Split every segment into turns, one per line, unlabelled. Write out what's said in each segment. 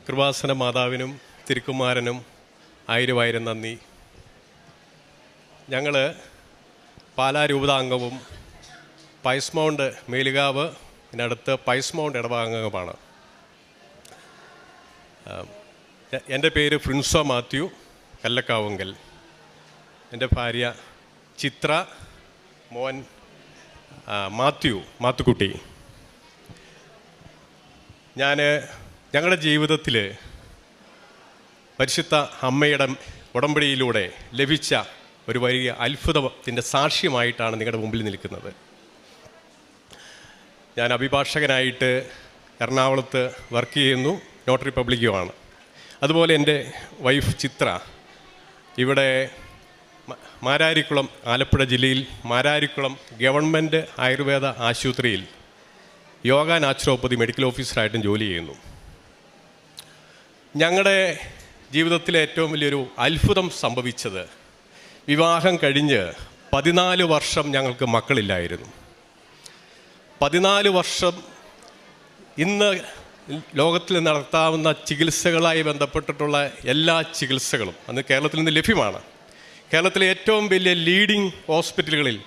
കൃപാസന മാതാവിനും തിരുക്കുമാരനും ആയിരം നന്ദി. ഞങ്ങൾ പാലാ രൂപതാംഗവും പൈസ് മൗണ്ട് മേലുകാവ് ഇതിനടുത്ത് പൈസ് മൗണ്ട് ഇടവകാംഗവുമാണ്. എൻ്റെ പേര് ഫ്രിൻസോ മാത്യു കല്ലക്കാവുങ്കൽ. എൻ്റെ ഭാര്യ ചിത്ര, മോൻ മാത്തുക്കുട്ടി. ഞങ്ങളുടെ ജീവിതത്തിൽ പരിശുദ്ധ അമ്മയുടെ ഉടമ്പടിയിലൂടെ ലഭിച്ച ഒരു വലിയ അത്ഭുതത്തിൻ്റെ സാക്ഷ്യമായിട്ടാണ് നിങ്ങളുടെ മുമ്പിൽ നിൽക്കുന്നത്. ഞാൻ അഭിഭാഷകനായിട്ട് എറണാകുളത്ത് വർക്ക് ചെയ്യുന്നു, നോട്ടറി പബ്ലിക്കുമാണ്. അതുപോലെ എൻ്റെ വൈഫ് ചിത്ര ഇവിടെ മാരാരിക്കുളം, ആലപ്പുഴ ജില്ലയിൽ മാരാരിക്കുളം ഗവൺമെൻറ് ആയുർവേദ ആശുപത്രിയിൽ യോഗ നാച്ചുറോപ്പതി മെഡിക്കൽ ഓഫീസറായിട്ടും ജോലി ചെയ്യുന്നു. ഞങ്ങളുടെ ജീവിതത്തിലെ ഏറ്റവും വലിയൊരു അത്ഭുതം സംഭവിച്ചത്, വിവാഹം കഴിഞ്ഞ് 14 വർഷം ഞങ്ങൾക്ക് മക്കളില്ലായിരുന്നു. 14 വർഷം ഇന്ന് ലോകത്തിൽ നടത്താവുന്ന ചികിത്സകളായി ബന്ധപ്പെട്ടിട്ടുള്ള എല്ലാ ചികിത്സകളും അന്ന് കേരളത്തിൽ നിന്ന് ലഭ്യമാണ്. കേരളത്തിലെ ഏറ്റവും വലിയ ലീഡിംഗ് ഹോസ്പിറ്റലുകളിൽ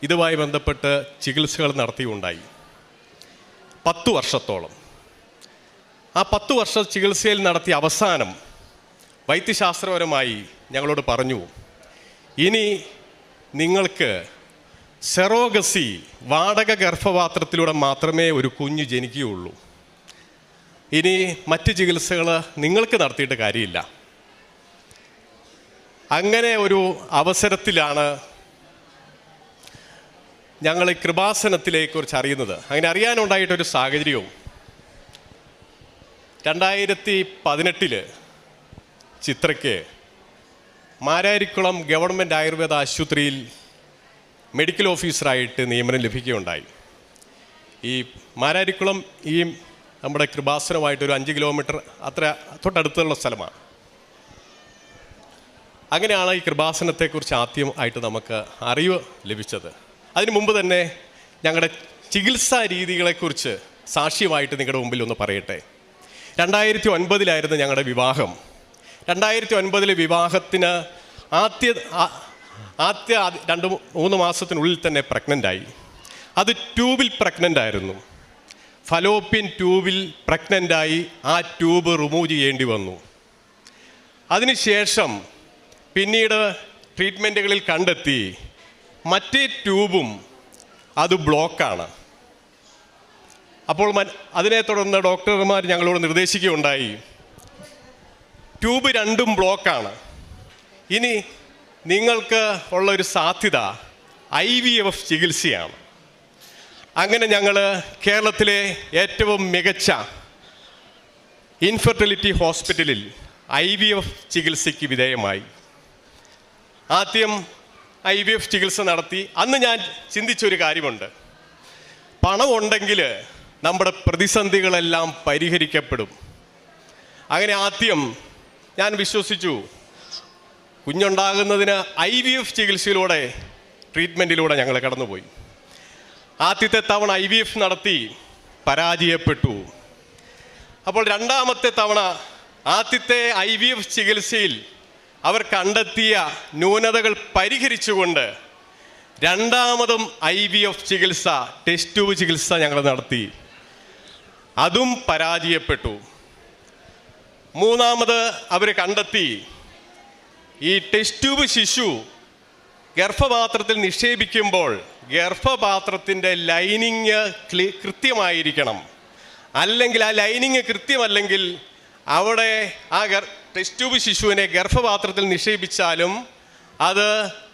ഇതുമായി ബന്ധപ്പെട്ട് ചികിത്സകൾ നടത്തിയുണ്ടായി 10 വർഷത്തോളം. ആ 10 വർഷ ചികിത്സയിൽ നടത്തിയ അവസാനം വൈദ്യശാസ്ത്രപരമായി ഞങ്ങളോട് പറഞ്ഞു, ഇനി നിങ്ങൾക്ക് സെറോഗസി, വാടക ഗർഭപാത്രത്തിലൂടെ മാത്രമേ ഒരു കുഞ്ഞ് ജനിക്കുകയുള്ളൂ. ഇനി മറ്റ് ചികിത്സകൾ നിങ്ങൾക്ക് നടത്തിയിട്ട് കാര്യമില്ല. അങ്ങനെ ഒരു അവസരത്തിലാണ് ഞങ്ങൾ ഈ കൃപാസനത്തിനെക്കുറിച്ച് അറിയുന്നത്. അങ്ങനെ അറിയാനുണ്ടായിട്ടൊരു സാഹചര്യവും 2018 ചിത്രയ്ക്ക് മാരാരിക്കുളം ഗവൺമെൻറ് ആയുർവേദ ആശുപത്രിയിൽ മെഡിക്കൽ ഓഫീസറായിട്ട് നിയമനം ലഭിക്കുകയുണ്ടായി. ഈ മാരാരിക്കുളം ഈ നമ്മുടെ കൃപാസനമായിട്ടൊരു 5 കിലോമീറ്റർ അത്ര തൊട്ടടുത്തുള്ള സ്ഥലമാണ്. അങ്ങനെയാണ് ഈ കൃപാസനത്തെക്കുറിച്ച് ആദ്യമായിട്ട് നമുക്ക് അറിവ് ലഭിച്ചത്. അതിനു മുമ്പ് തന്നെ ഞങ്ങളുടെ ചികിത്സാ രീതികളെക്കുറിച്ച് സാക്ഷ്യമായിട്ട് നിങ്ങളുടെ മുമ്പിൽ ഒന്ന് പറയട്ടെ. 2009 ഞങ്ങളുടെ വിവാഹം. 2009 വിവാഹത്തിന് ആദ്യ 2-3 മാസത്തിനുള്ളിൽ തന്നെ പ്രഗ്നൻ്റായി. അത് ട്യൂബിൽ പ്രഗ്നൻ്റ് ആയിരുന്നു. ഫലോപ്പിൻ ട്യൂബിൽ പ്രഗ്നൻ്റായി ആ ട്യൂബ് റിമൂവ് ചെയ്യേണ്ടി വന്നു. അതിനുശേഷം പിന്നീട് ട്രീറ്റ്മെൻറ്റുകളിൽ കണ്ടെത്തി മറ്റേ ട്യൂബും അത് ബ്ലോക്കാണ്. അപ്പോൾ അതിനെ തുടർന്ന് ഡോക്ടർമാർ ഞങ്ങളോട് നിർദ്ദേശിക്കുകയുണ്ടായി, ട്യൂബ് 2ഉം ബ്ലോക്കാണ്, ഇനി നിങ്ങൾക്ക് ഉള്ളൊരു സാധ്യത IVF ചികിത്സയാണ്. അങ്ങനെ ഞങ്ങൾ കേരളത്തിലെ ഏറ്റവും മികച്ച ഇൻഫെർട്ടിലിറ്റി ഹോസ്പിറ്റലിൽ IVF ചികിത്സയ്ക്ക് വിധേയമായി. ആദ്യം IVF ചികിത്സ നടത്തി. അന്ന് ഞാൻ ചിന്തിച്ചൊരു കാര്യമുണ്ട്, പണമുണ്ടെങ്കിൽ നമ്മുടെ പ്രതിസന്ധികളെല്ലാം പരിഹരിക്കപ്പെടും. അങ്ങനെ ആദ്യം ഞാൻ വിശ്വസിച്ചു, കുഞ്ഞുണ്ടാകുന്നതിന് IVF ചികിത്സയിലൂടെ, ട്രീറ്റ്മെൻറ്റിലൂടെ ഞങ്ങൾ കടന്നുപോയി. ആദ്യത്തെ തവണ IVF നടത്തി, പരാജയപ്പെട്ടു. അപ്പോൾ രണ്ടാമത്തെ തവണ ആദ്യത്തെ IVF ചികിത്സയിൽ അവർ കണ്ടെത്തിയ ന്യൂനതകൾ പരിഹരിച്ചുകൊണ്ട് രണ്ടാമതും IVF ചികിത്സ, ടെസ്റ്റ് ട്യൂബ് ചികിത്സ ഞങ്ങൾ നടത്തി. അതും പരാജയപ്പെട്ടു. മൂന്നാമത് അവർ കണ്ടെത്തി, ഈ ടെസ്റ്റ് ട്യൂബ് ശിശു ഗർഭപാത്രത്തിൽ നിക്ഷേപിക്കുമ്പോൾ ഗർഭപാത്രത്തിൻ്റെ ലൈനിങ് കൃത്യമായിരിക്കണം. അല്ലെങ്കിൽ ആ ലൈനിങ് കൃത്യമല്ലെങ്കിൽ അവിടെ ആ ടെസ്റ്റ് ട്യൂബ് ശിശുവിനെ ഗർഭപാത്രത്തിൽ നിക്ഷേപിച്ചാലും അത്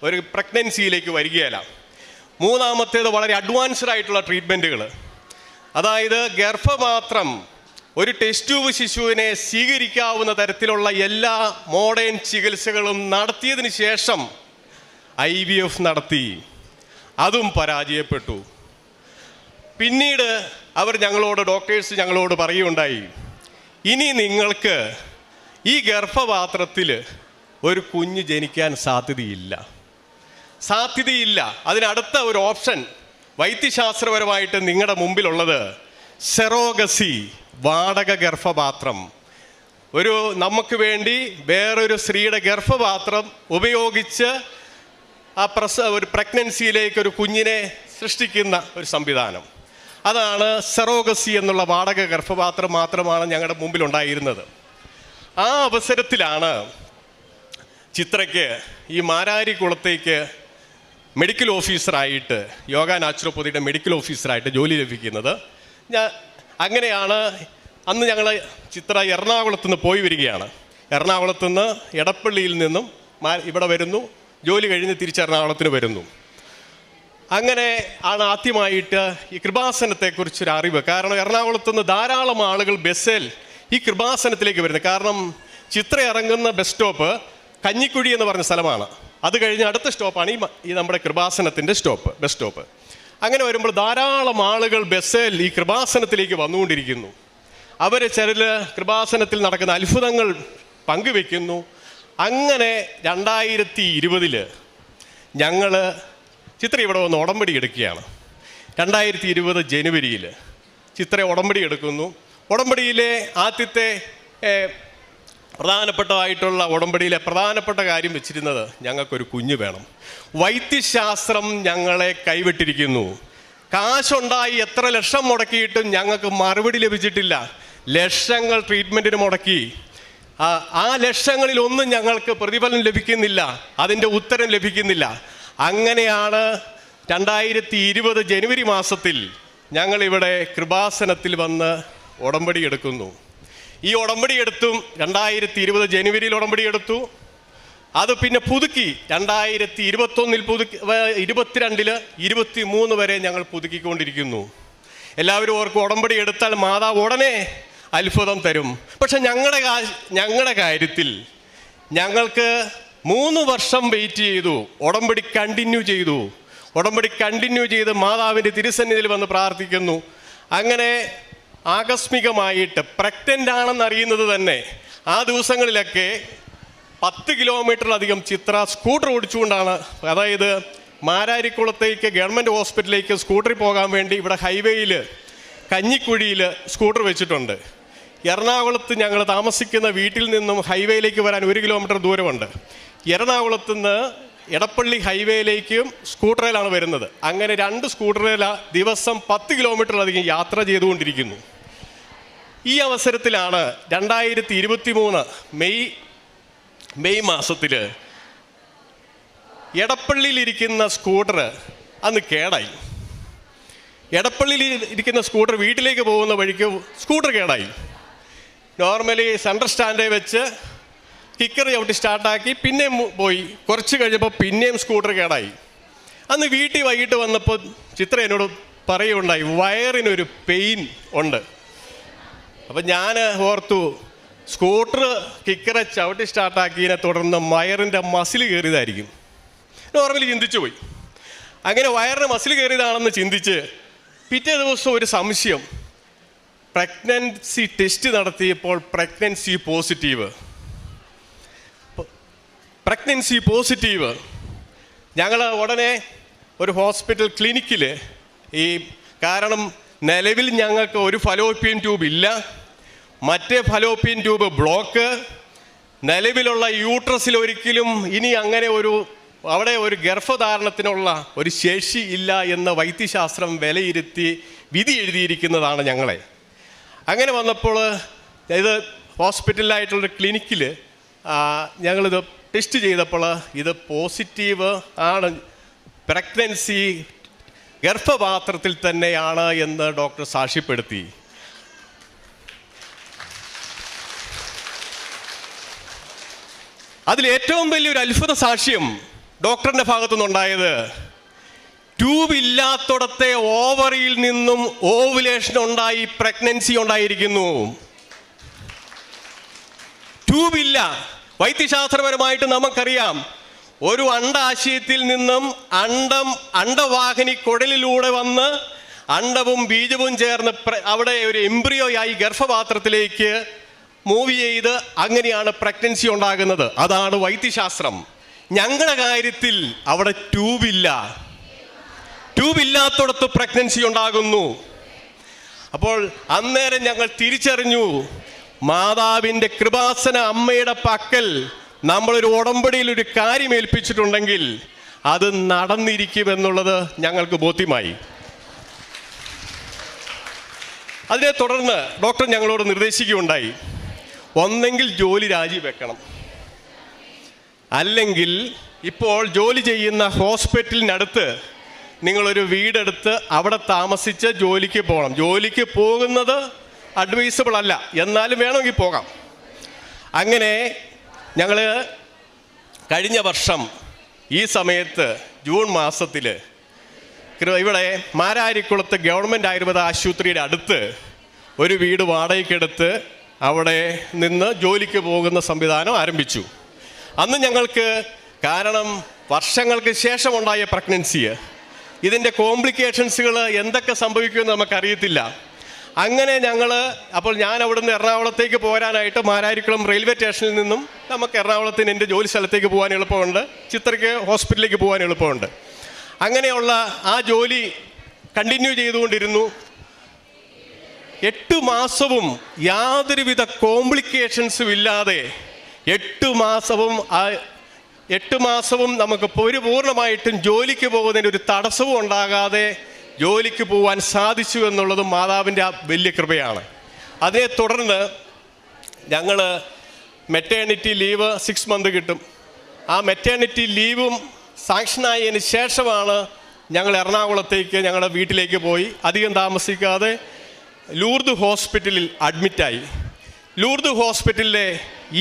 ഒരു പ്രഗ്നൻസിയിലേക്ക് വരികയില്ല. മൂന്നാമത്തേത് വളരെ അഡ്വാൻസ്ഡ് ആയിട്ടുള്ള ട്രീറ്റ്മെൻറ്റുകൾ. അതായത് ഗർഭപാത്രം ഒരു ടെസ്റ്റ് ട്യൂബ് ശിശുവിനെ സ്വീകരിക്കാവുന്ന തരത്തിലുള്ള എല്ലാ മോഡേൺ ചികിത്സകളും നടത്തിയതിന് ശേഷം IVF നടത്തി. അതും പരാജയപ്പെട്ടു. പിന്നീട് ഡോക്ടേഴ്സ് ഞങ്ങളോട് പറയുകയുണ്ടായി, ഇനി നിങ്ങൾക്ക് ഈ ഗർഭപാത്രത്തിൽ ഒരു കുഞ്ഞ് ജനിക്കാൻ സാധ്യതയില്ല. അതിനടുത്ത ഒരു ഓപ്ഷൻ വൈദ്യശാസ്ത്രപരമായിട്ട് നിങ്ങളുടെ മുമ്പിലുള്ളത് സെറോഗസി, വാടക ഗർഭപാത്രം. നമുക്ക് വേണ്ടി വേറൊരു സ്ത്രീയുടെ ഗർഭപാത്രം ഉപയോഗിച്ച് ഒരു പ്രഗ്നൻസിയിലേക്ക് ഒരു കുഞ്ഞിനെ സൃഷ്ടിക്കുന്ന ഒരു സംവിധാനം. അതാണ് സെറോഗസി എന്നുള്ള വാടക ഗർഭപാത്രം മാത്രമാണ് ഞങ്ങളുടെ മുമ്പിലുണ്ടായിരുന്നത്. ആ അവസരത്തിലാണ് ചിത്രയ്ക്ക് ഈ മാരാരിക്കുളത്തേക്ക് മെഡിക്കൽ ഓഫീസറായിട്ട്, യോഗ നാച്ചുറോപ്പതിയുടെ മെഡിക്കൽ ഓഫീസറായിട്ട് ജോലി ലഭിക്കുന്നത്. അങ്ങനെയാണ് അന്ന് ഞങ്ങൾ ചിത്ര എറണാകുളത്ത് നിന്ന് പോയി വരികയാണ്. എറണാകുളത്ത് നിന്ന് എടപ്പള്ളിയിൽ നിന്നും ഇവിടെ വരുന്നു, ജോലി കഴിഞ്ഞ് തിരിച്ച് എറണാകുളത്തിന് വരുന്നു. അങ്ങനെ ആണ് ആദ്യമായിട്ട് ഈ കൃപാസനത്തെക്കുറിച്ചൊരു അറിവ്. കാരണം എറണാകുളത്ത് നിന്ന് ധാരാളം ആളുകൾ ബസ്സിൽ ഈ കൃപാസനത്തിലേക്ക് വരുന്നത്. കാരണം ചിത്ര ഇറങ്ങുന്ന ബസ് സ്റ്റോപ്പ് കഞ്ഞിക്കുഴി എന്ന് പറഞ്ഞ സ്ഥലമാണ്. അത് കഴിഞ്ഞ് അടുത്ത സ്റ്റോപ്പാണ് ഈ നമ്മുടെ കൃപാസനത്തിൻ്റെ ബസ് സ്റ്റോപ്പ്. അങ്ങനെ വരുമ്പോൾ ധാരാളം ആളുകൾ ബസ്സിൽ ഈ കൃപാസനത്തിലേക്ക് വന്നുകൊണ്ടിരിക്കുന്നു. അവർ ചിലർ കൃപാസനത്തിൽ നടക്കുന്ന അത്ഭുതങ്ങൾ പങ്കുവെക്കുന്നു. അങ്ങനെ 2020 ഞങ്ങൾ ചിത്ര ഇവിടെ വന്ന് ഉടമ്പടി എടുക്കുകയാണ്. 2020 ജനുവരിയിൽ ചിത്ര ഉടമ്പടി എടുക്കുന്നു. ഉടമ്പടിയിലെ ആദ്യത്തെ പ്രധാനപ്പെട്ടതായിട്ടുള്ള ഉടമ്പടിയിലെ പ്രധാനപ്പെട്ട കാര്യം വെച്ചിരുന്നത് ഞങ്ങൾക്കൊരു കുഞ്ഞ് വേണം. വൈദ്യശാസ്ത്രം ഞങ്ങളെ കൈവിട്ടിരിക്കുന്നു. കാശുണ്ടായി എത്ര ലക്ഷം മുടക്കിയിട്ടും ഞങ്ങൾക്ക് മറുപടി ലഭിച്ചിട്ടില്ല. ലക്ഷങ്ങൾ ട്രീറ്റ്മെൻറ്റിന് മുടക്കി. ആ ലക്ഷങ്ങളിൽ ഒന്നും ഞങ്ങൾക്ക് പ്രതിഫലം ലഭിക്കുന്നില്ല, അതിൻ്റെ ഉത്തരം ലഭിക്കുന്നില്ല. അങ്ങനെയാണ് 2020 ജനുവരി മാസത്തിൽ ഞങ്ങളിവിടെ കൃപാസനത്തിൽ വന്ന് ഉടമ്പടി എടുക്കുന്നു. ഈ ഉടമ്പടി എടുത്തും 2020 ജനുവരിയിൽ ഉടമ്പടി എടുത്തു. അത് പിന്നെ പുതുക്കി 2021 പുതുക്കി, 22 23 വരെ ഞങ്ങൾ പുതുക്കിക്കൊണ്ടിരിക്കുന്നു. എല്ലാവരും ഓർക്കും ഉടമ്പടി എടുത്താൽ മാതാവ് ഉടനെ അത്ഭുതം തരും. പക്ഷെ ഞങ്ങളുടെ കാര്യത്തിൽ ഞങ്ങൾക്ക് 3 വർഷം വെയിറ്റ് ചെയ്തു. ഉടമ്പടി കണ്ടിന്യൂ ചെയ്ത് മാതാവിൻ്റെ തിരുസന്നിധിയിൽ വന്ന് പ്രാർത്ഥിക്കുന്നു. അങ്ങനെ ആകസ്മികമായിട്ട് പ്രഗ്നൻ്റ് ആണെന്ന് അറിയുന്നത് തന്നെ ആ ദിവസങ്ങളിലൊക്കെ 10 കിലോമീറ്ററിലധികം ചിത്ര സ്കൂട്ടർ ഓടിച്ചുകൊണ്ടാണ്, അതായത് മാരാരിക്കുളത്തേക്ക് ഗവൺമെൻറ് ഹോസ്പിറ്റലിലേക്ക് സ്കൂട്ടറിൽ പോകാൻ വേണ്ടി ഇവിടെ ഹൈവേയിൽ കഞ്ഞിക്കുഴിയിൽ സ്കൂട്ടർ വെച്ചിട്ടുണ്ട്. എറണാകുളത്ത് ഞങ്ങൾ താമസിക്കുന്ന വീട്ടിൽ നിന്നും ഹൈവേയിലേക്ക് വരാൻ 1 കിലോമീറ്റർ ദൂരമുണ്ട്. എറണാകുളത്ത് നിന്ന് എടപ്പള്ളി ഹൈവേയിലേക്കും സ്കൂട്ടറിലാണ് വരുന്നത്. അങ്ങനെ 2 സ്കൂട്ടറിൽ ദിവസം 10 കിലോമീറ്ററിലധികം യാത്ര ചെയ്തുകൊണ്ടിരിക്കുന്നു. ഈ അവസരത്തിലാണ് 2023 മെയ് മാസത്തിൽ എടപ്പള്ളിയിലിരിക്കുന്ന സ്കൂട്ടർ അന്ന് കേടായി. എടപ്പള്ളിയിൽ ഇരിക്കുന്ന സ്കൂട്ടർ വീട്ടിലേക്ക് പോകുന്ന വഴിക്ക് സ്കൂട്ടർ കേടായി. നോർമലി സെൻട്രൽ സ്റ്റാൻഡിൽ വെച്ച് കിക്കർ ചവിട്ടി സ്റ്റാർട്ടാക്കി പിന്നെയും പോയി. കുറച്ച് കഴിഞ്ഞപ്പോൾ പിന്നെയും സ്കൂട്ടർ കേടായി. അന്ന് വീട്ടിൽ വൈകിട്ട് വന്നപ്പോൾ ചിത്ര എന്നോട് പറയുകയുണ്ടായി, വയറിനൊരു പെയിൻ ഉണ്ട്. അപ്പം ഞാൻ ഓർത്തു സ്കൂട്ടർ കിക്കറെ ചവിട്ടി സ്റ്റാർട്ടാക്കിയതിനെ തുടർന്ന് വയറിൻ്റെ മസിൽ കയറിയതായിരിക്കും. നോർമലി ചിന്തിച്ചു പോയി. അങ്ങനെ വയറിന് മസിൽ കയറിയതാണെന്ന് ചിന്തിച്ച് പിറ്റേ ദിവസം ഒരു സംശയം, പ്രഗ്നൻസി ടെസ്റ്റ് നടത്തിയപ്പോൾ പ്രഗ്നൻസി പോസിറ്റീവ്. ഞങ്ങൾ ഉടനെ ഒരു ഹോസ്പിറ്റൽ ക്ലിനിക്കിൽ കാരണം നിലവിൽ ഞങ്ങൾക്ക് ഒരു ഫലോപ്പിയൻ ട്യൂബ് ഇല്ല, മറ്റേ ഫലോപ്പിയൻ ട്യൂബ് ബ്ലോക്ക്, നിലവിലുള്ള യൂട്രസിൽ ഒരിക്കലും ഇനി അങ്ങനെ അവിടെ ഒരു ഗർഭധാരണത്തിനുള്ള ഒരു ശേഷി ഇല്ല എന്ന് വൈദ്യശാസ്ത്രം വിലയിരുത്തി വിധി എഴുതിയിരിക്കുന്നതാണ് ഞങ്ങളെ. അങ്ങനെ വന്നപ്പോൾ ഇത് ഹോസ്പിറ്റലിലായിട്ടുള്ളൊരു ക്ലിനിക്കിൽ ഞങ്ങളിത് ടെസ്റ്റ് ചെയ്തപ്പോൾ ഇത് പോസിറ്റീവ് ആണ്, പ്രഗ്നൻസി ഗർഭപാത്രത്തിൽ തന്നെയാണ് എന്ന് ഡോക്ടർ സാക്ഷ്യപ്പെടുത്തി. അതിലേറ്റവും വലിയൊരു അത്ഭുത സാക്ഷ്യം ഡോക്ടറിൻ്റെ ഭാഗത്തുനിന്നുണ്ടായത്, ട്യൂബ് ഇല്ലാത്തടത്തെ ഓവറിയിൽ നിന്നും ഓവുലേഷൻ ഉണ്ടായി പ്രഗ്നൻസി ഉണ്ടായിരിക്കുന്നു. ട്യൂബില്ല. വൈദ്യശാസ്ത്രപരമായിട്ട് നമുക്കറിയാം, ഒരു അണ്ഡാശയത്തിൽ നിന്നും അണ്ഡവാഹിനി കുടലിലൂടെ വന്ന് അണ്ഡവും ബീജവും ചേർന്ന് അവിടെ ഒരു എംബ്രിയോയായി ഗർഭപാത്രത്തിലേക്ക് മൂവ് ചെയ്ത് അങ്ങനെയാണ് പ്രഗ്നൻസി ഉണ്ടാകുന്നത്. അതാണ് വൈദ്യശാസ്ത്രം. ഞങ്ങളുടെ കാര്യത്തിൽ അവിടെ ട്യൂബില്ലാത്തടത്ത് പ്രഗ്നൻസി ഉണ്ടാകുന്നു. അപ്പോൾ അന്നേരം ഞങ്ങൾ തിരിച്ചറിഞ്ഞു, മാതാവിൻ്റെ കൃപാസന അമ്മയുടെ പക്കൽ നമ്മളൊരു ഉടമ്പടിയിൽ ഒരു കാര്യം ഏൽപ്പിച്ചിട്ടുണ്ടെങ്കിൽ അത് നടന്നിരിക്കുമെന്നുള്ളത് ഞങ്ങൾക്ക് ബോധ്യമായി. അതിനെ തുടർന്ന് ഡോക്ടർ ഞങ്ങളോട് നിർദ്ദേശിക്കുകയുണ്ടായി, ഒന്നെങ്കിൽ ജോലി രാജിവെക്കണം, അല്ലെങ്കിൽ ഇപ്പോൾ ജോലി ചെയ്യുന്ന ഹോസ്പിറ്റലിനടുത്ത് നിങ്ങളൊരു വീടെടുത്ത് അവിടെ താമസിച്ച് ജോലിക്ക് പോകണം. ജോലിക്ക് പോകുന്നത് അഡ്വൈസബിൾ അല്ല, എന്നാലും വേണമെങ്കിൽ പോകാം. അങ്ങനെ ഞങ്ങൾ കഴിഞ്ഞ വർഷം ഈ സമയത്ത് ജൂൺ മാസത്തിൽ ഇവിടെ മാരാരിക്കുളത്ത് ഗവൺമെൻറ് ആയുർവേദ ആശുപത്രിയുടെ അടുത്ത് ഒരു വീട് വാടകയ്ക്കെടുത്ത് അവിടെ നിന്ന് ജോലിക്ക് പോകുന്ന സംവിധാനം ആരംഭിച്ചു. അന്ന് ഞങ്ങൾക്ക്, കാരണം വർഷങ്ങൾക്ക് ശേഷമുണ്ടായ പ്രഗ്നൻസി, ഇതിൻ്റെ കോംപ്ലിക്കേഷൻസുകൾ എന്തൊക്കെ സംഭവിക്കുമെന്ന് നമുക്കറിയത്തില്ല. അങ്ങനെ അപ്പോൾ ഞാൻ അവിടുന്ന് എറണാകുളത്തേക്ക് പോരാനായിട്ട് മാരാരിക്കുളം റെയിൽവേ സ്റ്റേഷനിൽ നിന്നും നമുക്ക് എറണാകുളത്തിന് എൻ്റെ ജോലി സ്ഥലത്തേക്ക് പോകാൻ എളുപ്പമുണ്ട്, ചിത്രയ്ക്ക് ഹോസ്പിറ്റലിലേക്ക് പോകാൻ എളുപ്പമുണ്ട്. അങ്ങനെയുള്ള ആ ജോലി കണ്ടിന്യൂ ചെയ്തുകൊണ്ടിരുന്നു. 8 മാസവും യാതൊരുവിധ കോംപ്ലിക്കേഷൻസും ഇല്ലാതെ 8 മാസവും നമുക്ക് പൂർണ്ണമായിട്ടും ജോലിക്ക് പോകുന്നതിന് ഒരു തടസ്സവും ഉണ്ടാകാതെ ജോലിക്ക് പോകാൻ സാധിച്ചു എന്നുള്ളതും മാതാവിൻ്റെ വലിയ കൃപയാണ്. അതിനെ തുടർന്ന് ഞങ്ങൾ മെറ്റേണിറ്റി ലീവ് 6 മന്ത് കിട്ടും. ആ മെറ്റേണിറ്റി ലീവും സാങ്ഷനായതിന് ശേഷമാണ് ഞങ്ങൾ എറണാകുളത്തേക്ക് ഞങ്ങളുടെ വീട്ടിലേക്ക് പോയി. അധികം താമസിക്കാതെ ലൂർദ് ഹോസ്പിറ്റലിൽ അഡ്മിറ്റായി. ലൂർദ് ഹോസ്പിറ്റലിലെ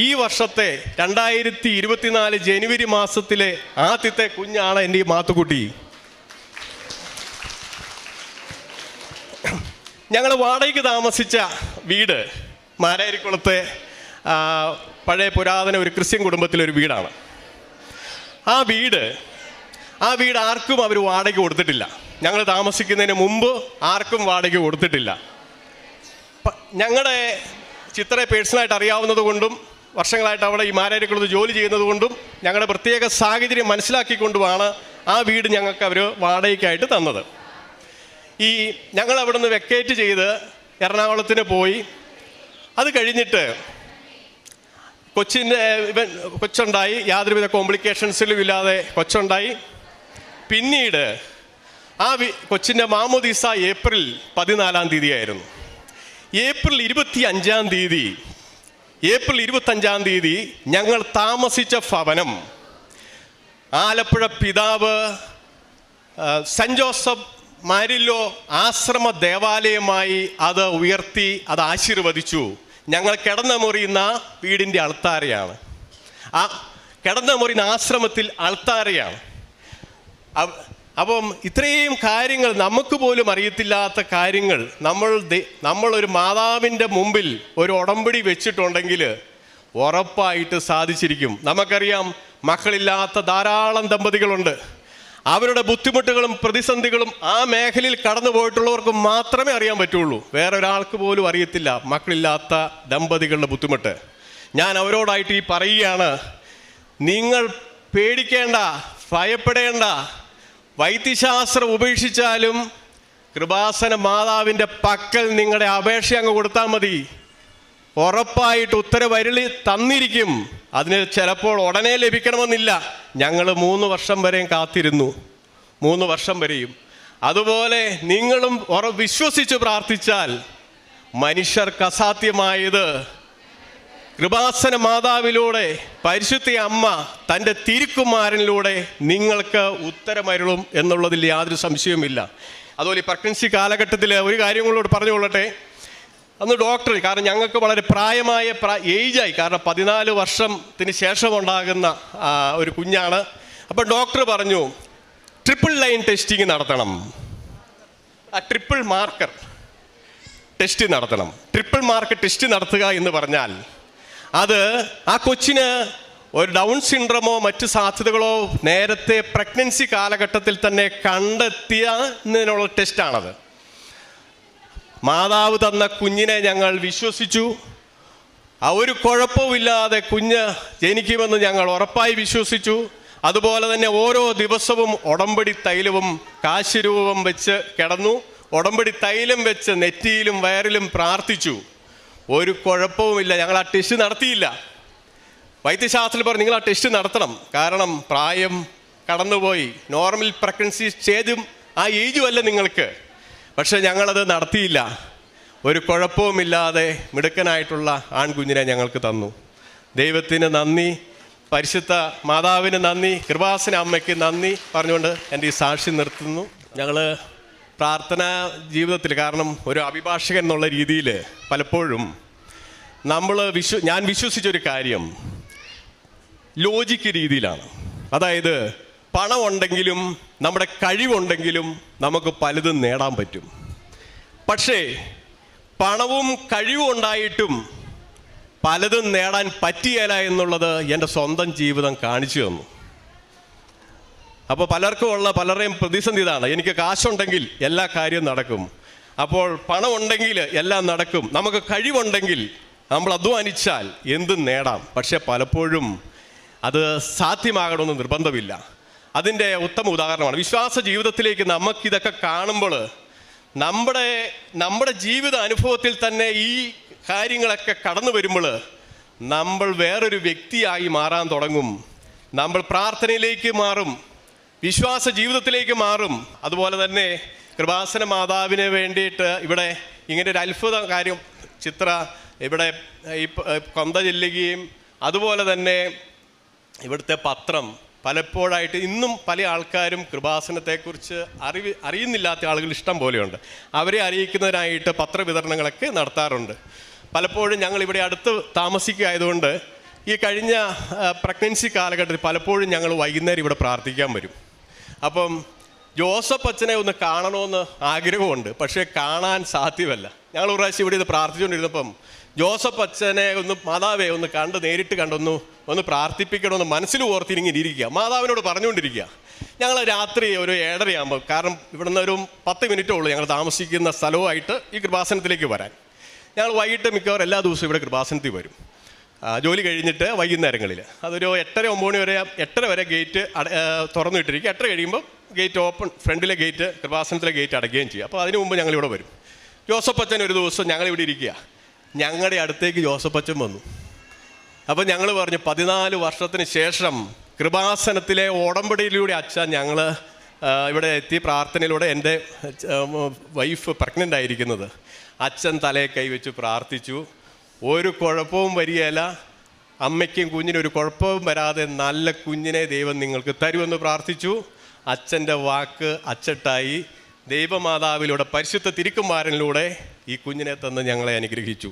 ഈ വർഷത്തെ 2024 ജനുവരി മാസത്തിലെ ആദ്യത്തെ കുഞ്ഞാണ് എൻ്റെ ഈ മാത്തുക്കുട്ടി. ഞങ്ങൾ വാടകയ്ക്ക് താമസിച്ച വീട് മാരാരിക്കുളത്തെ പഴയ പുരാതന ഒരു ക്രിസ്ത്യൻ കുടുംബത്തിലൊരു വീടാണ്. ആ വീട് ആർക്കും അവർ വാടക കൊടുത്തിട്ടില്ല. ഞങ്ങൾ താമസിക്കുന്നതിന് മുമ്പ് ആർക്കും വാടക കൊടുത്തിട്ടില്ല. ഞങ്ങളുടെ ചിത്രയെ പേഴ്സണലായിട്ട് അറിയാവുന്നത് കൊണ്ടും വർഷങ്ങളായിട്ട് അവിടെ ഈ മാരാരിക്കുളത്ത് ജോലി ചെയ്യുന്നത് കൊണ്ടും ഞങ്ങളുടെ പ്രത്യേക സാഹചര്യം മനസ്സിലാക്കിക്കൊണ്ടുമാണ് ആ വീട് ഞങ്ങൾക്ക് അവർ വാടകയ്ക്കായിട്ട് തന്നത്. ഞങ്ങൾ അവിടെ നിന്ന് വെക്കേറ്റ് ചെയ്ത് എറണാകുളത്തിന് പോയി. അത് കഴിഞ്ഞിട്ട് കൊച്ചുണ്ടായി, യാതൊരുവിധ കോംപ്ലിക്കേഷൻസിലും ഇല്ലാതെ കൊച്ചുണ്ടായി. പിന്നീട് കൊച്ചിൻ്റെ മാമോദീസ ഏപ്രിൽ 14-ാം തീയതിയായിരുന്നു. ഏപ്രിൽ 25-ാം തീയതി ഞങ്ങൾ താമസിച്ച ഭവനം ആലപ്പുഴ പിതാവ് സെൻറ് ജോസഫ് മാരില്ലോ ആശ്രമ ദേവാലയമായി അത് ഉയർത്തി, അത് ആശീർവദിച്ചു. ഞങ്ങൾ കിടന്നമുറിയുന്ന വീടിൻ്റെ അൾത്താരയാണ്. ആ കിടന്നമുറിയുന്ന ആശ്രമത്തിൽ അൾത്താരയാണ്. അപ്പം ഇത്രയും കാര്യങ്ങൾ നമുക്ക് പോലും അറിയത്തില്ലാത്ത കാര്യങ്ങൾ നമ്മളൊരു മാതാവിൻ്റെ മുമ്പിൽ ഒരു ഉടമ്പടി വെച്ചിട്ടുണ്ടെങ്കിൽ ഉറപ്പായിട്ട് സാധിച്ചിരിക്കും. നമുക്കറിയാം, മക്കളില്ലാത്ത ധാരാളം ദമ്പതികളുണ്ട്. അവരുടെ ബുദ്ധിമുട്ടുകളും പ്രതിസന്ധികളും ആ മേഖലയിൽ കടന്നു പോയിട്ടുള്ളവർക്ക് മാത്രമേ അറിയാൻ പറ്റുള്ളൂ. വേറെ ഒരാൾക്ക് പോലും അറിയത്തില്ല മക്കളില്ലാത്ത ദമ്പതികളുടെ ബുദ്ധിമുട്ട്. ഞാൻ അവരോടായിട്ട് പറയുകയാണ്, നിങ്ങൾ പേടിക്കേണ്ട, ഭയപ്പെടേണ്ട. വൈദ്യശാസ്ത്രം ഉപേക്ഷിച്ചാലും കൃപാസന മാതാവിൻ്റെ പക്കൽ നിങ്ങളുടെ അപേക്ഷ അങ്ങ് കൊടുത്താൽ മതി. ഉറപ്പായിട്ട് ഉത്തരവരുളി തന്നിരിക്കും. അതിന് ചിലപ്പോൾ ഉടനെ ലഭിക്കണമെന്നില്ല. ഞങ്ങൾ 3 വർഷം വരെയും കാത്തിരുന്നു, 3 വർഷം വരെയും. അതുപോലെ നിങ്ങളും വിശ്വസിച്ച് പ്രാർത്ഥിച്ചാൽ മനുഷ്യർക്ക് അസാധ്യമായത് കൃപാസന മാതാവിലൂടെ, പരിശുദ്ധ അമ്മ തൻ്റെ തിരുക്കുമാരനിലൂടെ നിങ്ങൾക്ക് ഉത്തരമരുളും എന്നുള്ളതിൽ യാതൊരു സംശയവുമില്ല. അതുപോലെ ഈ പ്രഗ്നൻസി കാലഘട്ടത്തിൽ ഒരു കാര്യം കൂടെ പറഞ്ഞുകൊള്ളട്ടെ. അന്ന് ഡോക്ടർ, കാരണം ഞങ്ങൾക്ക് വളരെ പ്രായമായ ഏജായി, കാരണം 14 വർഷത്തിന് ശേഷം ഉണ്ടാകുന്ന ഒരു കുഞ്ഞാണ്. അപ്പോൾ ഡോക്ടർ പറഞ്ഞു, ട്രിപ്പിൾ ലൈൻ ടെസ്റ്റിങ് നടത്തണം, ട്രിപ്പിൾ മാർക്കർ ടെസ്റ്റ് നടത്തണം. ട്രിപ്പിൾ മാർക്ക് ടെസ്റ്റ് നടത്തുക എന്ന് പറഞ്ഞാൽ അത് ആ കൊച്ചിന് ഒരു ഡൗൺ സിൻഡ്രമോ മറ്റ് സാധ്യതകളോ നേരത്തെ പ്രഗ്നൻസി കാലഘട്ടത്തിൽ തന്നെ കണ്ടെത്തിയതിനുള്ള ടെസ്റ്റാണത്. മാതാവ് തന്ന കുഞ്ഞിനെ ഞങ്ങൾ വിശ്വസിച്ചു. ഒരു കുഴപ്പമില്ലാതെ കുഞ്ഞ് ജനിക്കുമെന്ന് ഞങ്ങൾ ഉറപ്പായി വിശ്വസിച്ചു. അതുപോലെ തന്നെ ഓരോ ദിവസവും ഉടമ്പടി തൈലവും കാശിരൂപം വെച്ച് കിടന്നു. ഉടമ്പടി തൈലം വെച്ച് നെറ്റിയിലും വയറിലും പ്രാർത്ഥിച്ചു. ഒരു കുഴപ്പവുമില്ല, ഞങ്ങൾ ആ ടെസ്റ്റ് നടത്തിയില്ല. വൈദ്യശാസ്ത്രത്തിൽ പറഞ്ഞു നിങ്ങൾ ആ ടെസ്റ്റ് നടത്തണം, കാരണം പ്രായം കടന്നുപോയി, നോർമൽ പ്രഗ്നൻസി സ്റ്റേജും ആ ഏജും അല്ല നിങ്ങൾക്ക്. പക്ഷെ ഞങ്ങളത് നടത്തിയില്ല. ഒരു കുഴപ്പവുമില്ലാതെ മിടുക്കനായിട്ടുള്ള ആൺകുഞ്ഞിനെ ഞങ്ങൾക്ക് തന്നു. ദൈവത്തിന് നന്ദി, പരിശുദ്ധ മാതാവിന് നന്ദി, കൃപാസന അമ്മയ്ക്ക് നന്ദി പറഞ്ഞുകൊണ്ട് എൻ്റെ ഈ സാക്ഷി നിർത്തുന്നു. ഞങ്ങൾ പ്രാർത്ഥനാ ജീവിതത്തിൽ, കാരണം ഒരു അഭിഭാഷകൻ എന്നുള്ള രീതിയിൽ പലപ്പോഴും ഞാൻ വിശ്വസിച്ചൊരു കാര്യം ലോജിക്ക് രീതിയിലാണ്. അതായത് പണമുണ്ടെങ്കിലും നമ്മുടെ കഴിവുണ്ടെങ്കിലും നമുക്ക് പലതും നേടാൻ പറ്റും. പക്ഷേ പണവും കഴിവും ഉണ്ടായിട്ടും പലതും നേടാൻ പറ്റിയല്ല എന്നുള്ളത് എൻ്റെ സ്വന്തം ജീവിതം കാണിച്ചു തന്നു. അപ്പോൾ പലരുടെയും പ്രതിസന്ധി ഇതാണ്, എനിക്ക് കാശുണ്ടെങ്കിൽ എല്ലാ കാര്യവും നടക്കും. അപ്പോൾ പണമുണ്ടെങ്കിൽ എല്ലാം നടക്കും. നമുക്ക് കഴിവുണ്ടെങ്കിൽ നമ്മൾ അധ്വാനിച്ചാൽ എന്തും നേടാം. പക്ഷെ പലപ്പോഴും അത് സാധ്യമാകണമെന്ന് നിർബന്ധമില്ല. അതിൻ്റെ ഉത്തമ ഉദാഹരണമാണ് വിശ്വാസ ജീവിതത്തിലേക്ക് നമുക്കിതൊക്കെ കാണുമ്പോൾ നമ്മുടെ ജീവിത അനുഭവത്തിൽ തന്നെ ഈ കാര്യങ്ങളൊക്കെ കടന്നു വരുമ്പോൾ നമ്മൾ വേറൊരു വ്യക്തിയായി മാറാൻ തുടങ്ങും. നമ്മൾ പ്രാർത്ഥനയിലേക്ക് മാറും, വിശ്വാസ ജീവിതത്തിലേക്ക് മാറും. അതുപോലെ തന്നെ കൃപാസന മാതാവിന് വേണ്ടിയിട്ട് ഇവിടെ ഇങ്ങനെ ഒരു അത്ഭുത കാര്യം ചിത്ര ഇവിടെ ഈ കൊന്ത ചെല്ലുകയും, അതുപോലെ തന്നെ ഇവിടുത്തെ പത്രം പലപ്പോഴായിട്ട് ഇന്നും പല ആൾക്കാരും കൃപാസനത്തെക്കുറിച്ച് അറിയുന്നില്ലാത്ത ആളുകൾ ഇഷ്ടം പോലെയുണ്ട്. അവരെ അറിയിക്കുന്നതിനായിട്ട് പത്രവിതരണങ്ങളൊക്കെ നടത്താറുണ്ട്. പലപ്പോഴും ഞങ്ങളിവിടെ അടുത്ത് താമസിക്കുകയായതുകൊണ്ട് ഈ കഴിഞ്ഞ പ്രഗ്നൻസി കാലഘട്ടത്തിൽ പലപ്പോഴും ഞങ്ങൾ വൈകുന്നേരം ഇവിടെ പ്രാർത്ഥിക്കാൻ വരും. അപ്പം ജോസഫ് അച്ഛനെ ഒന്ന് കാണണമെന്ന് ആഗ്രഹമുണ്ട്, പക്ഷേ കാണാൻ സാധ്യമല്ല. ഞങ്ങൾ ഒരു പ്രാവശ്യം ഇവിടെ ഇത് പ്രാർത്ഥിച്ചുകൊണ്ടിരുന്നപ്പം ജോസഫ് അച്ഛനെ മാതാവെ നേരിട്ട് ഒന്ന് പ്രാർത്ഥിപ്പിക്കണമെന്ന് മനസ്സിൽ ഓർത്തിരിങ്ങനെ ഇരിക്കുക, മാതാവിനോട് പറഞ്ഞുകൊണ്ടിരിക്കുക. ഞങ്ങൾ രാത്രി ഒരു 7:30 കാരണം ഇവിടുന്ന് ഒരു 10 മിനിറ്റേ ഉള്ളൂ ഞങ്ങൾ താമസിക്കുന്ന സ്ഥലവുമായിട്ട് ഈ കൃപാസനത്തിലേക്ക് വരാൻ. ഞങ്ങൾ വൈകിട്ട് മിക്കവാറും എല്ലാ ദിവസവും ഇവിടെ കൃപാസനത്തിൽ വരും, ജോലി കഴിഞ്ഞിട്ട് വൈകുന്നേരങ്ങളിൽ. അതൊരു 8:30 9 വരെ 8:30 വരെ ഗേറ്റ് തുറന്നിട്ടിരിക്കുക. 8:30 കഴിയുമ്പോൾ ഗേറ്റ് ഓപ്പൺ, ഫ്രണ്ടിലെ ഗേറ്റ് കൃപാസനത്തിലെ ഗേറ്റ് അടയ്ക്കുകയും ചെയ്യും. അപ്പോൾ അതിന് മുമ്പ് ഞങ്ങളിവിടെ വരും. ജോസഫ് അച്ഛൻ ഒരു ദിവസം ഞങ്ങളിവിടെ ഇരിക്കുക, ഞങ്ങളുടെ അടുത്തേക്ക് ജോസഫ് അച്ഛൻ വന്നു. അപ്പോൾ ഞങ്ങൾ പറഞ്ഞു 14 വർഷത്തിന് ശേഷം കൃപാസനത്തിലെ ഉടമ്പടിയിലൂടെ അച്ഛൻ ഞങ്ങൾ ഇവിടെ എത്തി, പ്രാർത്ഥനയിലൂടെ എൻ്റെ വൈഫ് പ്രഗ്നൻ്റ് ആയിരിക്കുന്നത്. അച്ഛൻ തലയെ കൈവച്ച് പ്രാർത്ഥിച്ചു. ഒരു കുഴപ്പവും വരികയില്ല, അമ്മയ്ക്കും കുഞ്ഞിനും ഒരു കുഴപ്പവും വരാതെ നല്ല കുഞ്ഞിനെ ദൈവം നിങ്ങൾക്ക് തരുമെന്ന് പ്രാർത്ഥിച്ചു. അച്ഛൻ്റെ വാക്ക് അച്ചട്ടായി. ദൈവമാതാവിലൂടെ പരിശുദ്ധ തിരുക്കുമാരനിലൂടെ ഈ കുഞ്ഞിനെ തന്ന് ഞങ്ങളെ അനുഗ്രഹിച്ചു.